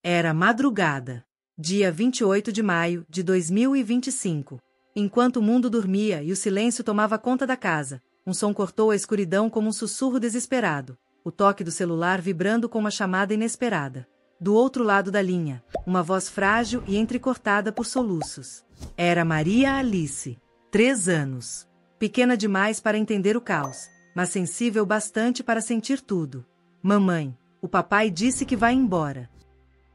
Era madrugada. Dia 28 de maio de 2025. Enquanto o mundo dormia e o silêncio tomava conta da casa, um som cortou a escuridão como um sussurro desesperado, o toque do celular vibrando com uma chamada inesperada. Do outro lado da linha, uma voz frágil e entrecortada por soluços. Era Maria Alice, 3 anos. Pequena demais para entender o caos, mas sensível bastante para sentir tudo. Mamãe, o papai disse que vai embora.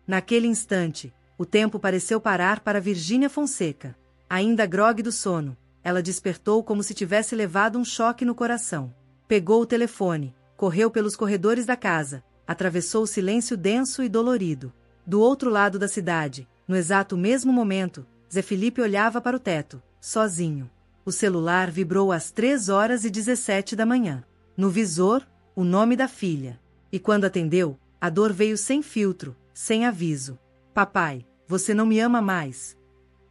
Naquele instante, o tempo pareceu parar para Virgínia Fonseca. Ainda grogue do sono, ela despertou como se tivesse levado um choque no coração. Pegou o telefone, correu pelos corredores da casa, atravessou o silêncio denso e dolorido. Do outro lado da cidade, no exato mesmo momento, Zé Felipe olhava para o teto, sozinho. O celular vibrou às 3h17 da manhã. No visor, o nome da filha. E quando atendeu, a dor veio sem filtro, sem aviso. Papai, você não me ama mais.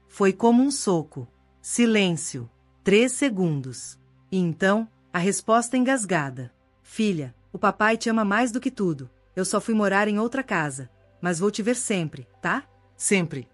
Foi como um soco. Silêncio. 3 segundos. E então, a resposta engasgada. Filha, o papai te ama mais do que tudo. Eu só fui morar em outra casa. Mas vou te ver sempre, tá? Sempre.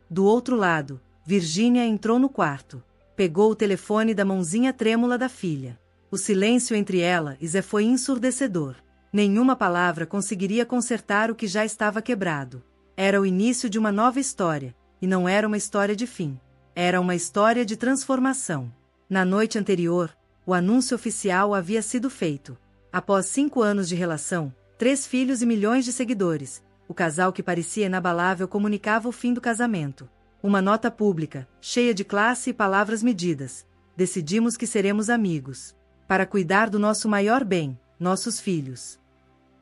Do outro lado, Virgínia entrou no quarto. Pegou o telefone da mãozinha trêmula da filha. O silêncio entre ela e Zé foi ensurdecedor. Nenhuma palavra conseguiria consertar o que já estava quebrado. Era o início de uma nova história, e não era uma história de fim. Era uma história de transformação. Na noite anterior, o anúncio oficial havia sido feito. Após 5 anos de relação, 3 filhos e milhões de seguidores, o casal que parecia inabalável comunicava o fim do casamento. Uma nota pública, cheia de classe e palavras medidas. Decidimos que seremos amigos. Para cuidar do nosso maior bem, nossos filhos.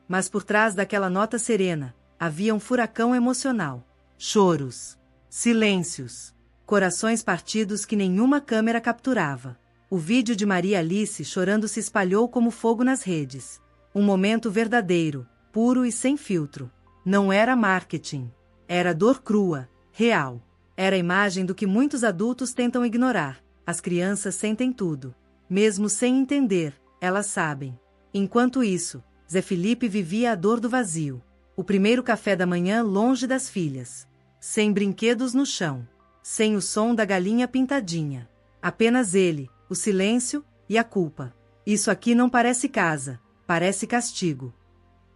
Mas por trás daquela nota serena, havia um furacão emocional. Choros. Silêncios. Corações partidos que nenhuma câmera capturava. O vídeo de Maria Alice chorando se espalhou como fogo nas redes. Um momento verdadeiro, puro e sem filtro. Não era marketing. Era dor crua, real. Era a imagem do que muitos adultos tentam ignorar. As crianças sentem tudo. Mesmo sem entender, elas sabem. Enquanto isso, Zé Felipe vivia a dor do vazio. O primeiro café da manhã longe das filhas. Sem brinquedos no chão. Sem o som da galinha pintadinha. Apenas ele, o silêncio e a culpa. Isso aqui não parece casa, parece castigo.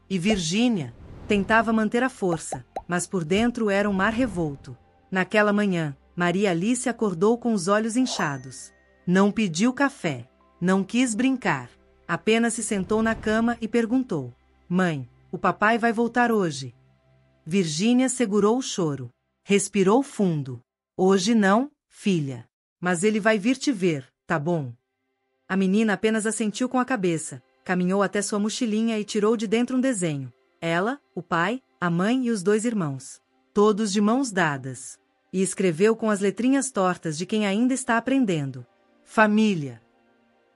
E Virgínia tentava manter a força, mas por dentro era um mar revolto. Naquela manhã, Maria Alice acordou com os olhos inchados. Não pediu café. Não quis brincar. Apenas se sentou na cama e perguntou: Mãe, o papai vai voltar hoje? Virgínia segurou o choro. Respirou fundo. Hoje não, filha. Mas ele vai vir te ver, tá bom? A menina apenas assentiu com a cabeça, caminhou até sua mochilinha e tirou de dentro um desenho. Ela, o pai, a mãe e os 2 irmãos. Todos de mãos dadas. E escreveu com as letrinhas tortas de quem ainda está aprendendo. Família.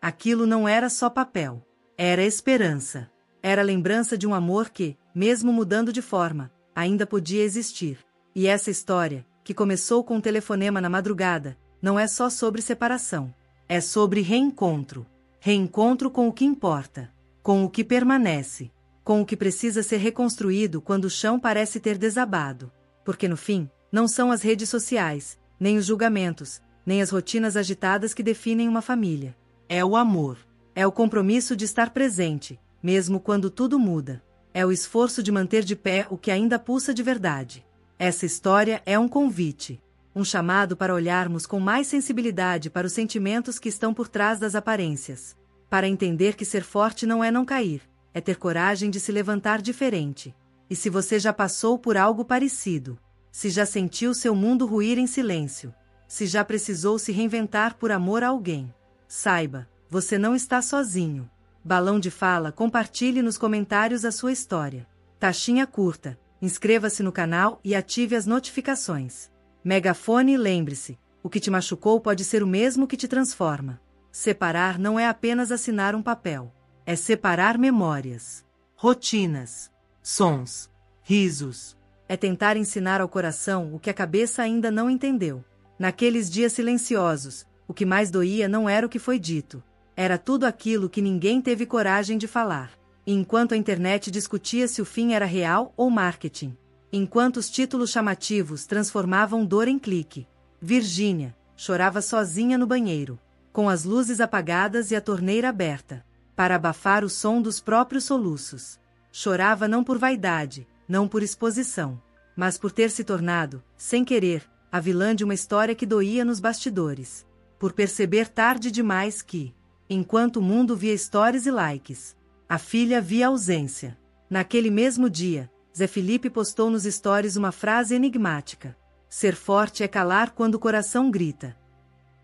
Aquilo não era só papel. Era esperança. Era lembrança de um amor que, mesmo mudando de forma, ainda podia existir. E essa história, que começou com um telefonema na madrugada, não é só sobre separação. É sobre reencontro. Reencontro com o que importa. Com o que permanece. Com o que precisa ser reconstruído quando o chão parece ter desabado. Porque no fim, não são as redes sociais, nem os julgamentos, nem as rotinas agitadas que definem uma família. É o amor. É o compromisso de estar presente, mesmo quando tudo muda. É o esforço de manter de pé o que ainda pulsa de verdade. Essa história é um convite. Um chamado para olharmos com mais sensibilidade para os sentimentos que estão por trás das aparências. Para entender que ser forte não é não cair, é ter coragem de se levantar diferente. E se você já passou por algo parecido, se já sentiu seu mundo ruir em silêncio, se já precisou se reinventar por amor a alguém, saiba, você não está sozinho. Balão de Fala, compartilhe nos comentários a sua história. Taxinha curta, inscreva-se no canal e ative as notificações. Megafone, lembre-se, o que te machucou pode ser o mesmo que te transforma. Separar não é apenas assinar um papel. É separar memórias, rotinas, sons, risos. É tentar ensinar ao coração o que a cabeça ainda não entendeu. Naqueles dias silenciosos, o que mais doía não era o que foi dito. Era tudo aquilo que ninguém teve coragem de falar. E enquanto a internet discutia se o fim era real ou marketing, enquanto os títulos chamativos transformavam dor em clique. Virgínia chorava sozinha no banheiro, com as luzes apagadas e a torneira aberta, para abafar o som dos próprios soluços. Chorava não por vaidade, não por exposição, mas por ter se tornado, sem querer, a vilã de uma história que doía nos bastidores. Por perceber tarde demais que, enquanto o mundo via stories e likes, a filha via ausência. Naquele mesmo dia, Zé Felipe postou nos stories uma frase enigmática: ser forte é calar quando o coração grita.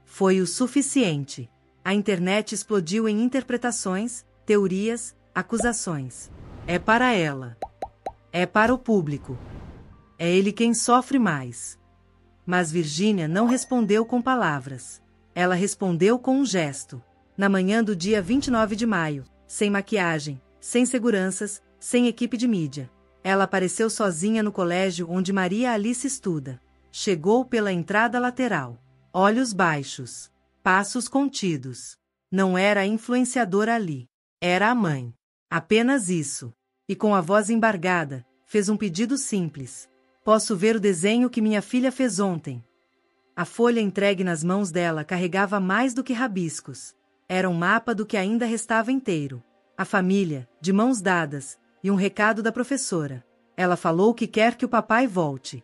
Foi o suficiente. A internet explodiu em interpretações, teorias, acusações. É para ela. É para o público. É ele quem sofre mais. Mas Virgínia não respondeu com palavras. Ela respondeu com um gesto. Na manhã do dia 29 de maio, sem maquiagem, sem seguranças, sem equipe de mídia, ela apareceu sozinha no colégio onde Maria Alice estuda. Chegou pela entrada lateral. Olhos baixos. Passos contidos. Não era a influenciadora ali. Era a mãe. Apenas isso. E com a voz embargada, fez um pedido simples. Posso ver o desenho que minha filha fez ontem? A folha entregue nas mãos dela carregava mais do que rabiscos. Era um mapa do que ainda restava inteiro. A família, de mãos dadas, e um recado da professora. Ela falou que quer que o papai volte.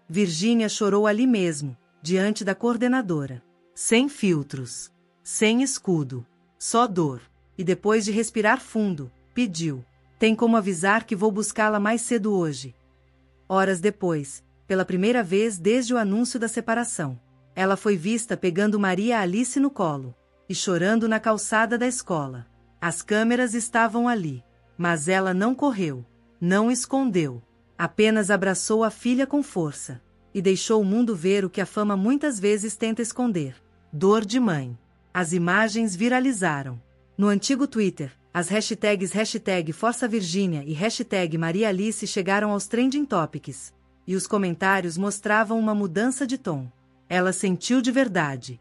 Virgínia chorou ali mesmo, diante da coordenadora. Sem filtros. Sem escudo. Só dor. E depois de respirar fundo, pediu: tem como avisar que vou buscá-la mais cedo hoje? Horas depois, pela primeira vez desde o anúncio da separação, ela foi vista pegando Maria Alice no colo e chorando na calçada da escola. As câmeras estavam ali, mas ela não correu, não escondeu, apenas abraçou a filha com força e deixou o mundo ver o que a fama muitas vezes tenta esconder: dor de mãe. As imagens viralizaram. No antigo Twitter, as hashtags #ForçaVirgínia e Maria Alice chegaram aos trending topics, e os comentários mostravam uma mudança de tom. Ela sentiu de verdade.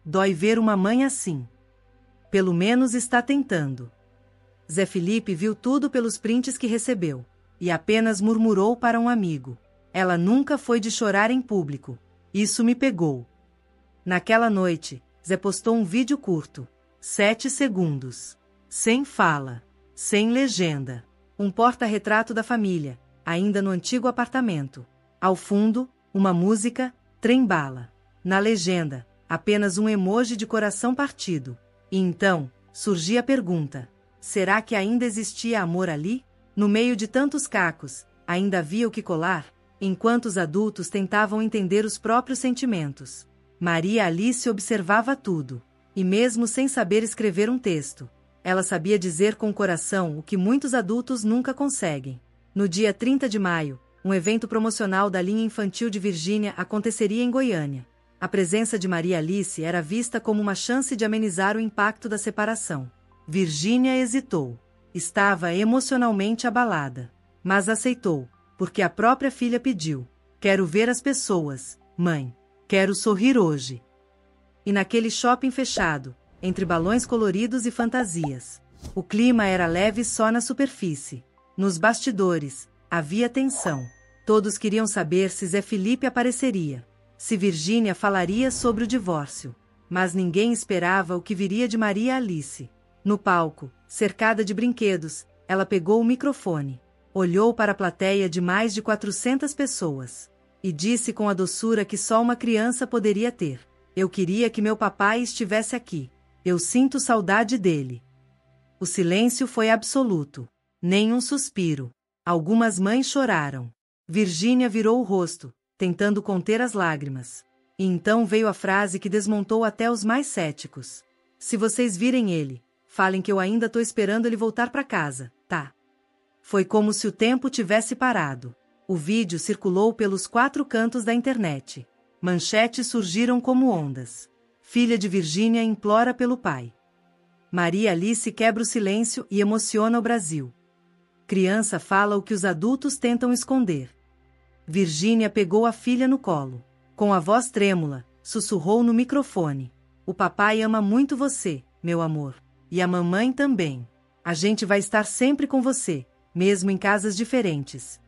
Dói ver uma mãe assim. Pelo menos está tentando. Zé Felipe viu tudo pelos prints que recebeu, e apenas murmurou para um amigo: ela nunca foi de chorar em público. Isso me pegou. Naquela noite, Zé postou um vídeo curto, 7 segundos. Sem fala, sem legenda. Um porta-retrato da família, ainda no antigo apartamento. Ao fundo, uma música, trem-bala. Na legenda, apenas um emoji de coração partido. E então, surgia a pergunta: será que ainda existia amor ali? No meio de tantos cacos, ainda havia o que colar, enquanto os adultos tentavam entender os próprios sentimentos. Maria Alice observava tudo, e mesmo sem saber escrever um texto, ela sabia dizer com o coração o que muitos adultos nunca conseguem. No dia 30 de maio, um evento promocional da linha infantil de Virgínia aconteceria em Goiânia. A presença de Maria Alice era vista como uma chance de amenizar o impacto da separação. Virgínia hesitou. Estava emocionalmente abalada. Mas aceitou, porque a própria filha pediu: quero ver as pessoas, mãe. Quero sorrir hoje. E naquele shopping fechado, entre balões coloridos e fantasias, o clima era leve só na superfície. Nos bastidores, havia tensão. Todos queriam saber se Zé Felipe apareceria, se Virgínia falaria sobre o divórcio. Mas ninguém esperava o que viria de Maria Alice. No palco, cercada de brinquedos, ela pegou o microfone, olhou para a plateia de mais de 400 pessoas, e disse com a doçura que só uma criança poderia ter: eu queria que meu papai estivesse aqui. Eu sinto saudade dele. O silêncio foi absoluto. Nem um suspiro. Algumas mães choraram. Virgínia virou o rosto, tentando conter as lágrimas. E então veio a frase que desmontou até os mais céticos: se vocês virem ele, falem que eu ainda tô esperando ele voltar para casa, tá? Foi como se o tempo tivesse parado. O vídeo circulou pelos 4 cantos da internet. Manchetes surgiram como ondas. Filha de Virgínia implora pelo pai. Maria Alice quebra o silêncio e emociona o Brasil. Criança fala o que os adultos tentam esconder. Virgínia pegou a filha no colo. Com a voz trêmula, sussurrou no microfone: o papai ama muito você, meu amor. E a mamãe também. A gente vai estar sempre com você, mesmo em casas diferentes.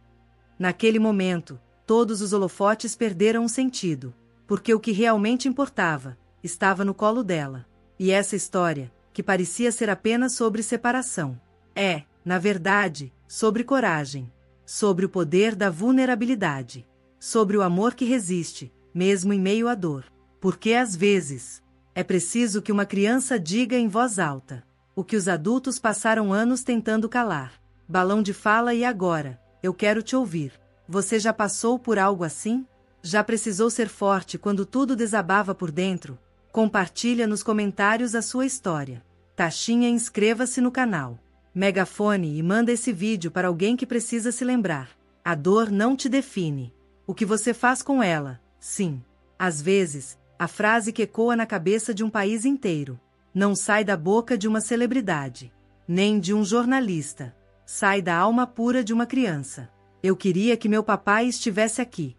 Naquele momento, todos os holofotes perderam o sentido, porque o que realmente importava estava no colo dela. E essa história, que parecia ser apenas sobre separação, é, na verdade, sobre coragem, sobre o poder da vulnerabilidade, sobre o amor que resiste, mesmo em meio à dor. Porque às vezes, é preciso que uma criança diga em voz alta o que os adultos passaram anos tentando calar. Balão de fala e agora, eu quero te ouvir. Você já passou por algo assim? Já precisou ser forte quando tudo desabava por dentro? Compartilha nos comentários a sua história. Taxinha, inscreva-se no canal. Megafone e manda esse vídeo para alguém que precisa se lembrar. A dor não te define. O que você faz com ela, sim. Às vezes, a frase que ecoa na cabeça de um país inteiro não sai da boca de uma celebridade, nem de um jornalista. Sai da alma pura de uma criança. Eu queria que meu papai estivesse aqui.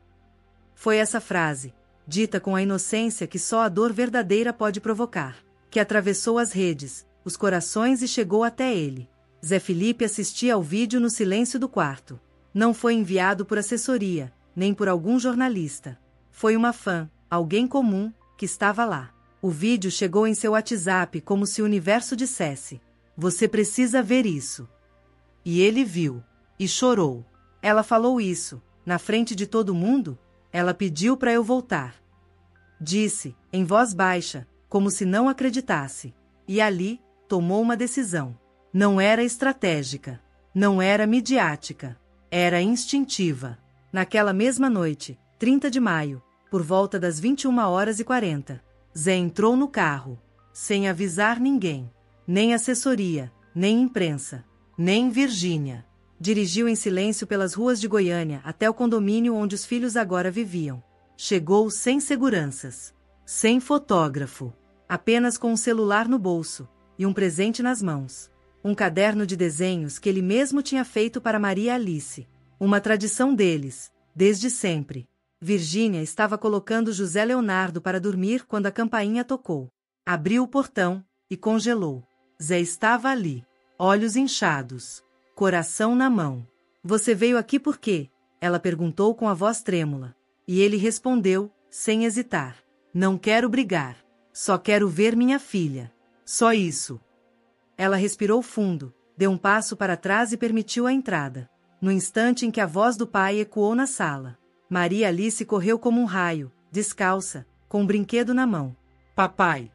Foi essa frase, dita com a inocência que só a dor verdadeira pode provocar, que atravessou as redes, os corações e chegou até ele. Zé Felipe assistia ao vídeo no silêncio do quarto. Não foi enviado por assessoria, nem por algum jornalista. Foi uma fã, alguém comum, que estava lá. O vídeo chegou em seu WhatsApp como se o universo dissesse: você precisa ver isso. E ele viu. E chorou. Ela falou isso, na frente de todo mundo? Ela pediu para eu voltar. Disse, em voz baixa, como se não acreditasse. E ali, tomou uma decisão. Não era estratégica. Não era midiática. Era instintiva. Naquela mesma noite, 30 de maio, por volta das 21h40, Zé entrou no carro, sem avisar ninguém. Nem assessoria, nem imprensa, nem Virgínia. Dirigiu em silêncio pelas ruas de Goiânia até o condomínio onde os filhos agora viviam. Chegou sem seguranças, sem fotógrafo, apenas com um celular no bolso e um presente nas mãos. Um caderno de desenhos que ele mesmo tinha feito para Maria Alice. Uma tradição deles, desde sempre. Virgínia estava colocando José Leonardo para dormir quando a campainha tocou. Abriu o portão e congelou. Zé estava ali, olhos inchados, coração na mão. Você veio aqui por quê? Ela perguntou com a voz trêmula. E ele respondeu, sem hesitar. Não quero brigar. Só quero ver minha filha. Só isso. Ela respirou fundo, deu um passo para trás e permitiu a entrada. No instante em que a voz do pai ecoou na sala, Maria Alice correu como um raio, descalça, com um brinquedo na mão. Papai!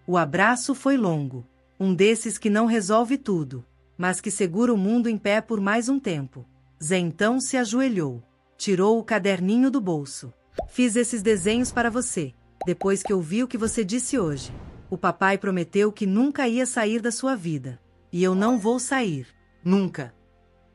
O abraço foi longo. Um desses que não resolve tudo, mas que segura o mundo em pé por mais um tempo. Zé então se ajoelhou. Tirou o caderninho do bolso. Fiz esses desenhos para você, depois que ouvi o que você disse hoje. O papai prometeu que nunca ia sair da sua vida. E eu não vou sair. Nunca.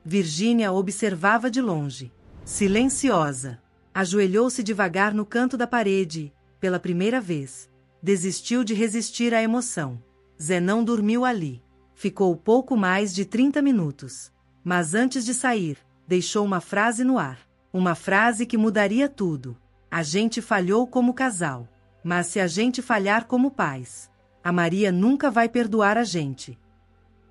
Virgínia observava de longe. Silenciosa. Ajoelhou-se devagar no canto da parede e, pela primeira vez, desistiu de resistir à emoção. Zé não dormiu ali. Ficou pouco mais de 30 minutos. Mas antes de sair, deixou uma frase no ar. Uma frase que mudaria tudo. A gente falhou como casal. Mas se a gente falhar como pais, a Maria nunca vai perdoar a gente.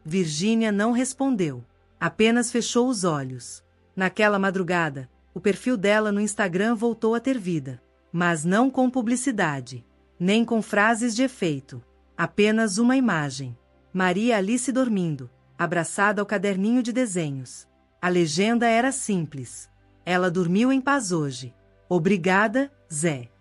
Virgínia não respondeu. Apenas fechou os olhos. Naquela madrugada, o perfil dela no Instagram voltou a ter vida. Mas não com publicidade. Nem com frases de efeito. Apenas uma imagem. Maria Alice dormindo, abraçada ao caderninho de desenhos. A legenda era simples. Ela dormiu em paz hoje. Obrigada, Zé.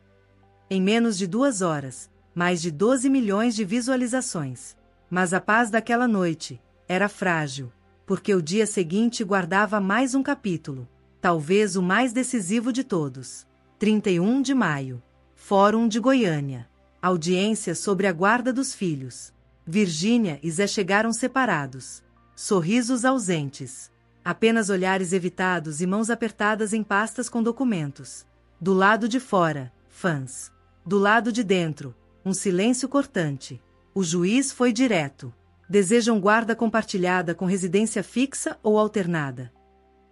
Em menos de 2 horas, mais de 12 milhões de visualizações. Mas a paz daquela noite era frágil, porque o dia seguinte guardava mais um capítulo, talvez o mais decisivo de todos. 31 de maio. Fórum de Goiânia. Audiência sobre a guarda dos filhos. Virgínia e Zé chegaram separados. Sorrisos ausentes. Apenas olhares evitados e mãos apertadas em pastas com documentos. Do lado de fora, fãs. Do lado de dentro, um silêncio cortante. O juiz foi direto. Desejam guarda compartilhada com residência fixa ou alternada?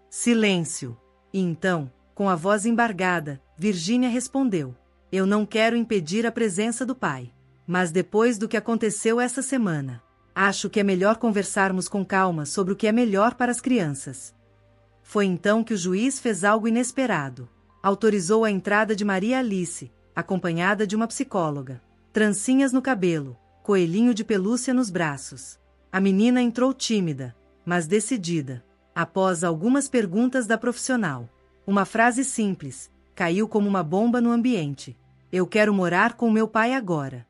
Silêncio. E então, com a voz embargada, Virgínia respondeu: eu não quero impedir a presença do pai. Mas depois do que aconteceu essa semana, acho que é melhor conversarmos com calma sobre o que é melhor para as crianças. Foi então que o juiz fez algo inesperado. Autorizou a entrada de Maria Alice, acompanhada de uma psicóloga. Trancinhas no cabelo, coelhinho de pelúcia nos braços. A menina entrou tímida, mas decidida. Após algumas perguntas da profissional, uma frase simples caiu como uma bomba no ambiente. Eu quero morar com meu pai agora.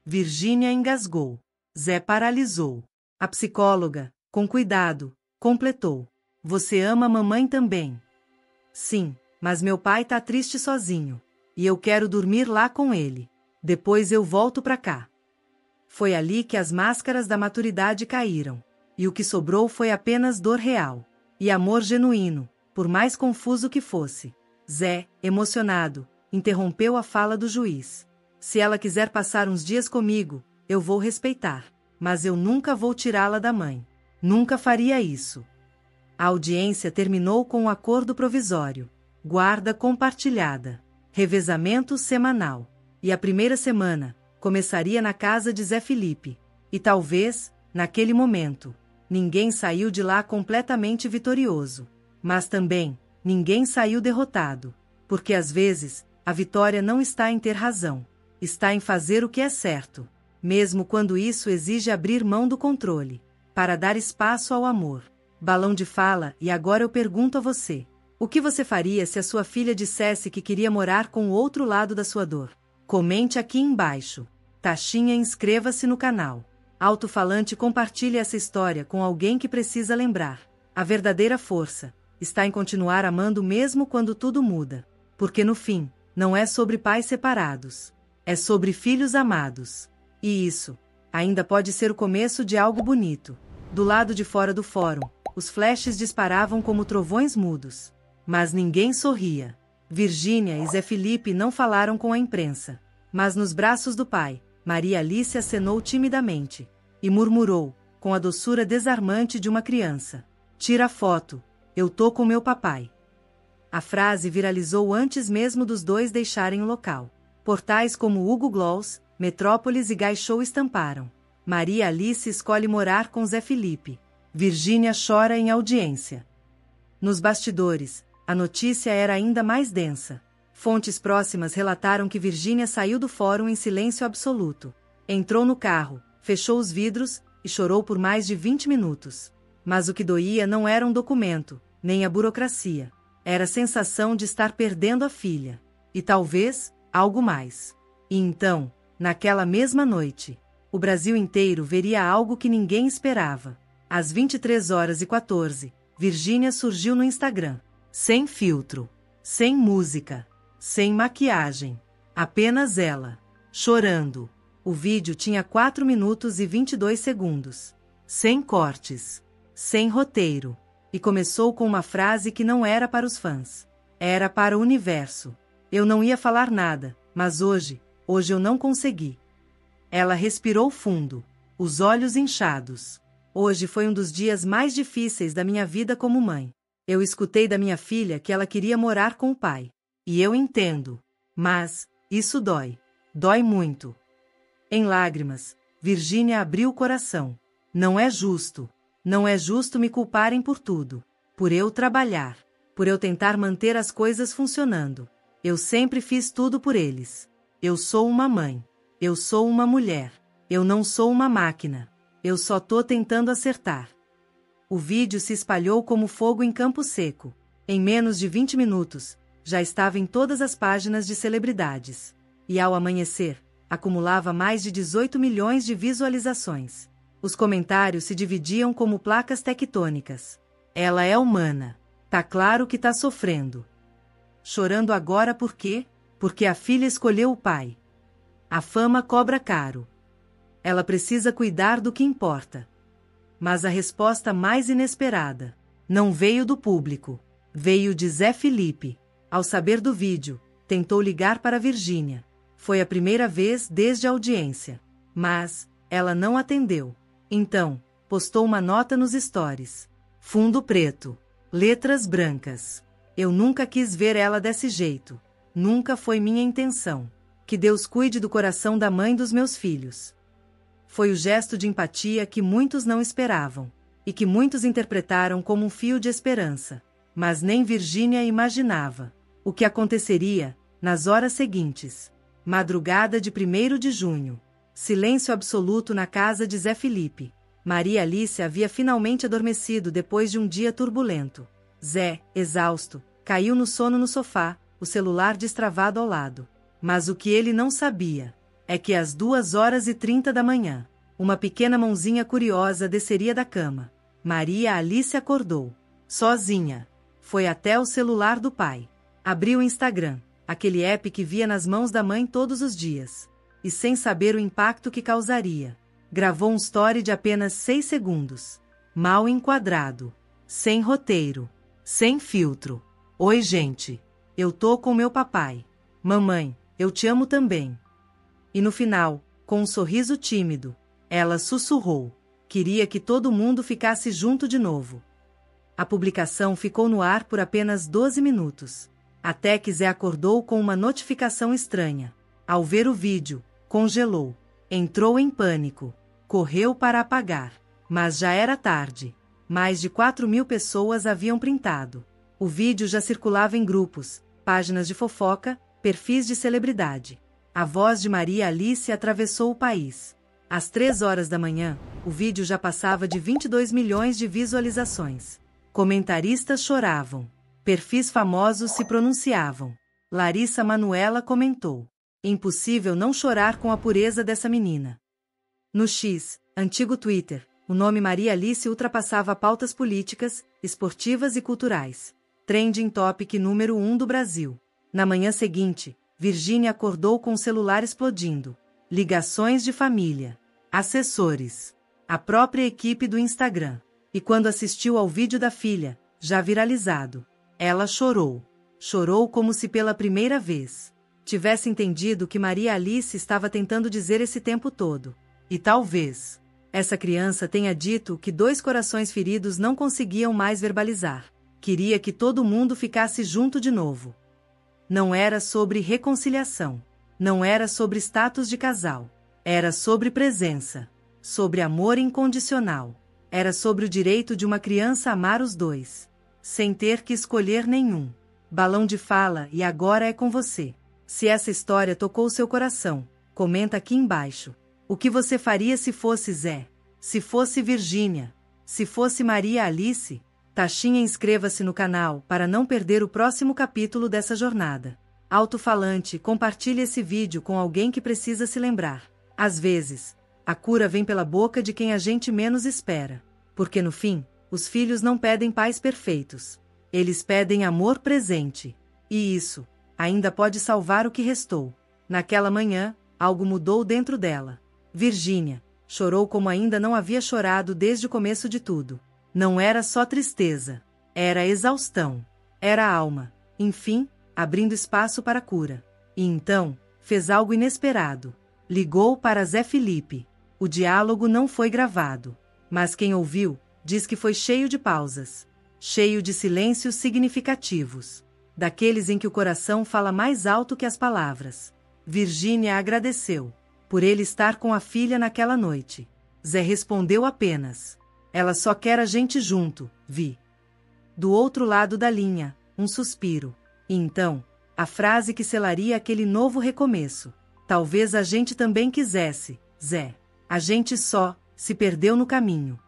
Virgínia engasgou. Zé paralisou. A psicóloga, com cuidado, completou. Você ama a mamãe também? Sim, mas meu pai tá triste sozinho. E eu quero dormir lá com ele. Depois eu volto pra cá. Foi ali que as máscaras da maturidade caíram. E o que sobrou foi apenas dor real. E amor genuíno, por mais confuso que fosse. Zé, emocionado, interrompeu a fala do juiz. Se ela quiser passar uns dias comigo, eu vou respeitar. Mas eu nunca vou tirá-la da mãe. Nunca faria isso. A audiência terminou com um acordo provisório. Guarda compartilhada. Revezamento semanal. E a primeira semana começaria na casa de Zé Felipe. E talvez, naquele momento, ninguém saiu de lá completamente vitorioso. Mas também, ninguém saiu derrotado. Porque às vezes, a vitória não está em ter razão. Está em fazer o que é certo. Mesmo quando isso exige abrir mão do controle. Para dar espaço ao amor. Balão de fala, e agora eu pergunto a você. O que você faria se a sua filha dissesse que queria morar com o outro lado da sua dor? Comente aqui embaixo. Taxinha, inscreva-se no canal. Alto-falante, compartilhe essa história com alguém que precisa lembrar. A verdadeira força está em continuar amando mesmo quando tudo muda. Porque no fim, não é sobre pais separados. É sobre filhos amados. E isso ainda pode ser o começo de algo bonito. Do lado de fora do fórum, os flashes disparavam como trovões mudos. Mas ninguém sorria. Virgínia e Zé Felipe não falaram com a imprensa. Mas nos braços do pai, Maria Alice acenou timidamente. E murmurou, com a doçura desarmante de uma criança. Tira a foto, eu tô com meu papai. A frase viralizou antes mesmo dos dois deixarem o local. Portais como Hugo Gloss, Metrópolis e Guy Show estamparam. Maria Alice escolhe morar com Zé Felipe. Virgínia chora em audiência. Nos bastidores, a notícia era ainda mais densa. Fontes próximas relataram que Virgínia saiu do fórum em silêncio absoluto. Entrou no carro, fechou os vidros e chorou por mais de 20 minutos. Mas o que doía não era um documento, nem a burocracia. Era a sensação de estar perdendo a filha. E talvez, algo mais. E então, naquela mesma noite, o Brasil inteiro veria algo que ninguém esperava. Às 23h14, Virgínia surgiu no Instagram. Sem filtro. Sem música. Sem maquiagem. Apenas ela. Chorando. O vídeo tinha 4 minutos e 22 segundos. Sem cortes. Sem roteiro. E começou com uma frase que não era para os fãs. Era para o universo. Eu não ia falar nada, mas hoje eu não consegui. Ela respirou fundo, os olhos inchados. Hoje foi um dos dias mais difíceis da minha vida como mãe. Eu escutei da minha filha que ela queria morar com o pai. E eu entendo. Mas, isso dói. Dói muito. Em lágrimas, Virgínia abriu o coração. Não é justo. Não é justo me culparem por tudo. Por eu trabalhar. Por eu tentar manter as coisas funcionando. Eu sempre fiz tudo por eles. Eu sou uma mãe. Eu sou uma mulher. Eu não sou uma máquina. Eu só tô tentando acertar. O vídeo se espalhou como fogo em campo seco. Em menos de 20 minutos, já estava em todas as páginas de celebridades. E ao amanhecer, acumulava mais de 18 milhões de visualizações. Os comentários se dividiam como placas tectônicas. Ela é humana. Tá claro que tá sofrendo. Chorando agora por quê? Porque a filha escolheu o pai. A fama cobra caro. Ela precisa cuidar do que importa. Mas a resposta mais inesperada não veio do público. Veio de Zé Felipe. Ao saber do vídeo, tentou ligar para Virgínia. Foi a primeira vez desde a audiência. Mas ela não atendeu. Então, postou uma nota nos stories. Fundo preto. Letras brancas. Eu nunca quis ver ela desse jeito. Nunca foi minha intenção. Que Deus cuide do coração da mãe dos meus filhos. Foi o gesto de empatia que muitos não esperavam. E que muitos interpretaram como um fio de esperança. Mas nem Virgínia imaginava o que aconteceria nas horas seguintes. Madrugada de 1º de junho. Silêncio absoluto na casa de Zé Felipe. Maria Alice havia finalmente adormecido depois de um dia turbulento. Zé, exausto, caiu no sono no sofá, o celular destravado ao lado. Mas o que ele não sabia é que às 2h30 da manhã, uma pequena mãozinha curiosa desceria da cama. Maria Alice acordou. Sozinha. Foi até o celular do pai. Abriu o Instagram, aquele app que via nas mãos da mãe todos os dias. E sem saber o impacto que causaria, gravou um story de apenas 6 segundos. Mal enquadrado. Sem roteiro. Sem filtro. Oi, gente. Eu tô com meu papai. Mamãe, eu te amo também. E no final, com um sorriso tímido, ela sussurrou. Queria que todo mundo ficasse junto de novo. A publicação ficou no ar por apenas 12 minutos. Até que Zé acordou com uma notificação estranha. Ao ver o vídeo, congelou. Entrou em pânico. Correu para apagar. Mas já era tarde. Mais de 4.000 pessoas haviam printado. O vídeo já circulava em grupos, páginas de fofoca, perfis de celebridade. A voz de Maria Alice atravessou o país. Às 3h da manhã, o vídeo já passava de 22 milhões de visualizações. Comentaristas choravam. Perfis famosos se pronunciavam. Larissa Manoela comentou: impossível não chorar com a pureza dessa menina. No X, antigo Twitter, o nome Maria Alice ultrapassava pautas políticas, esportivas e culturais. Trending Topic número 1 do Brasil. Na manhã seguinte, Virgínia acordou com o celular explodindo. Ligações de família, assessores, a própria equipe do Instagram. E quando assistiu ao vídeo da filha, já viralizado, ela chorou. Chorou como se pela primeira vez tivesse entendido o que Maria Alice estava tentando dizer esse tempo todo. E talvez essa criança tenha dito o que 2 corações feridos não conseguiam mais verbalizar. Queria que todo mundo ficasse junto de novo. Não era sobre reconciliação. Não era sobre status de casal. Era sobre presença. Sobre amor incondicional. Era sobre o direito de uma criança amar os dois. Sem ter que escolher nenhum. Balão de fala e agora é com você. Se essa história tocou seu coração, comenta aqui embaixo. O que você faria se fosse Zé? Se fosse Virgínia? Se fosse Maria Alice? Taxinha, inscreva-se no canal para não perder o próximo capítulo dessa jornada. Alto-falante, compartilhe esse vídeo com alguém que precisa se lembrar. Às vezes, a cura vem pela boca de quem a gente menos espera. Porque no fim, os filhos não pedem pais perfeitos. Eles pedem amor presente. E isso ainda pode salvar o que restou. Naquela manhã, algo mudou dentro dela. Virgínia chorou como ainda não havia chorado desde o começo de tudo. Não era só tristeza. Era exaustão. Era alma. Enfim, abrindo espaço para a cura. E então, fez algo inesperado. Ligou para Zé Felipe. O diálogo não foi gravado. Mas quem ouviu, diz que foi cheio de pausas. Cheio de silêncios significativos. Daqueles em que o coração fala mais alto que as palavras. Virgínia agradeceu por ele estar com a filha naquela noite. Zé respondeu apenas: ela só quer a gente junto, Vi. Do outro lado da linha, um suspiro. E então, a frase que selaria aquele novo recomeço. Talvez a gente também quisesse, Zé. A gente só se perdeu no caminho.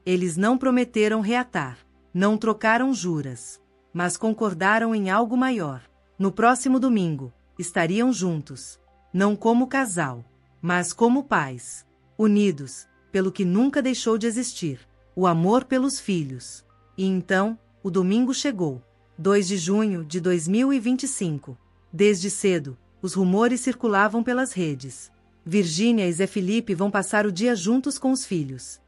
Eles não prometeram reatar. Não trocaram juras. Mas concordaram em algo maior. No próximo domingo, estariam juntos. Não como casal, mas como pais. Unidos, pelo que nunca deixou de existir. O amor pelos filhos. E então, o domingo chegou. 2 de junho de 2025. Desde cedo, os rumores circulavam pelas redes. Virgínia e Zé Felipe vão passar o dia juntos com os filhos.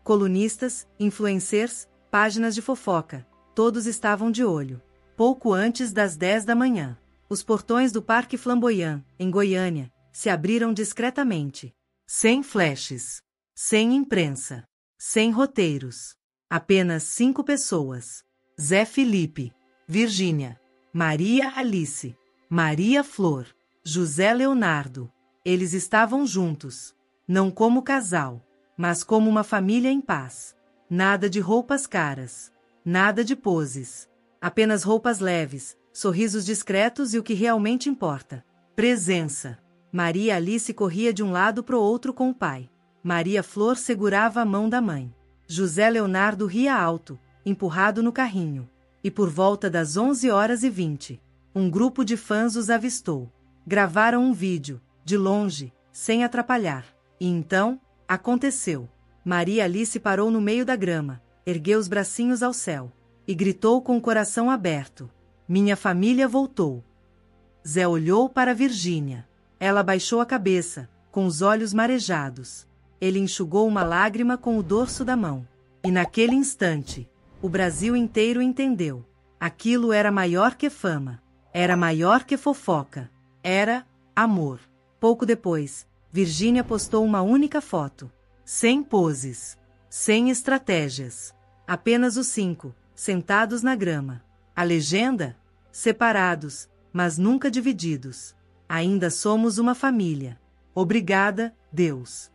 Colunistas, influencers, páginas de fofoca, todos estavam de olho. Pouco antes das 10 da manhã, os portões do Parque Flamboyant, em Goiânia, se abriram discretamente. Sem flashes. Sem imprensa. Sem roteiros. Apenas 5 pessoas. Zé Felipe, Virgínia, Maria Alice, Maria Flor, José Leonardo. Eles estavam juntos. Não como casal, mas como uma família em paz. Nada de roupas caras. Nada de poses. Apenas roupas leves, sorrisos discretos e o que realmente importa: presença. Maria Alice corria de um lado pro outro com o pai. Maria Flor segurava a mão da mãe. José Leonardo ria alto, empurrado no carrinho. E por volta das 11h20, um grupo de fãs os avistou. Gravaram um vídeo, de longe, sem atrapalhar. E então, aconteceu. Maria Alice parou no meio da grama, ergueu os bracinhos ao céu e gritou com o coração aberto: "Minha família voltou." Zé olhou para Virgínia. Ela baixou a cabeça, com os olhos marejados. Ele enxugou uma lágrima com o dorso da mão. E naquele instante, o Brasil inteiro entendeu. Aquilo era maior que fama. Era maior que fofoca. Era amor. Pouco depois, Virgínia postou uma única foto. Sem poses. Sem estratégias. Apenas os 5, sentados na grama. A legenda? Separados, mas nunca divididos. Ainda somos uma família. Obrigada, Deus.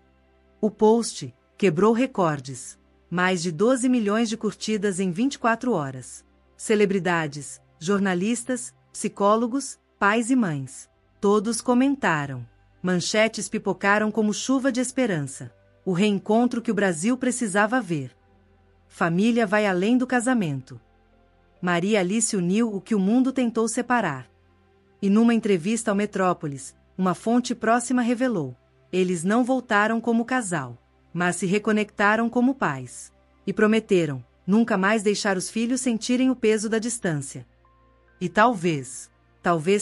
O post quebrou recordes. Mais de 12 milhões de curtidas em 24 horas. Celebridades, jornalistas, psicólogos, pais e mães. Todos comentaram. Manchetes pipocaram como chuva de esperança. O reencontro que o Brasil precisava ver. Família vai além do casamento. Maria Alice uniu o que o mundo tentou separar. E numa entrevista ao Metrópolis, uma fonte próxima revelou: eles não voltaram como casal, mas se reconectaram como pais. E prometeram nunca mais deixar os filhos sentirem o peso da distância. E talvez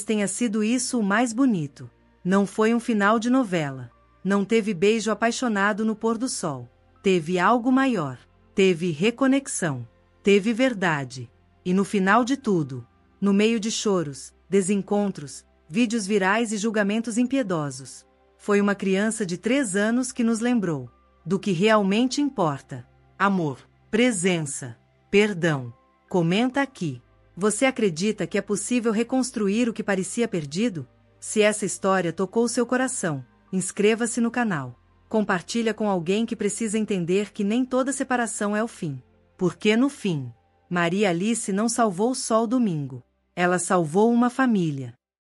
tenha sido isso o mais bonito. Não foi um final de novela. Não teve beijo apaixonado no pôr do sol. Teve algo maior. Teve reconexão. Teve verdade. E no final de tudo, no meio de choros, desencontros, vídeos virais e julgamentos impiedosos, foi uma criança de 3 anos que nos lembrou do que realmente importa: amor, presença, perdão. Comenta aqui. Você acredita que é possível reconstruir o que parecia perdido? Se essa história tocou seu coração, inscreva-se no canal. Compartilha com alguém que precisa entender que nem toda separação é o fim. Porque no fim, Maria Alice não salvou só o domingo. Ela salvou uma família.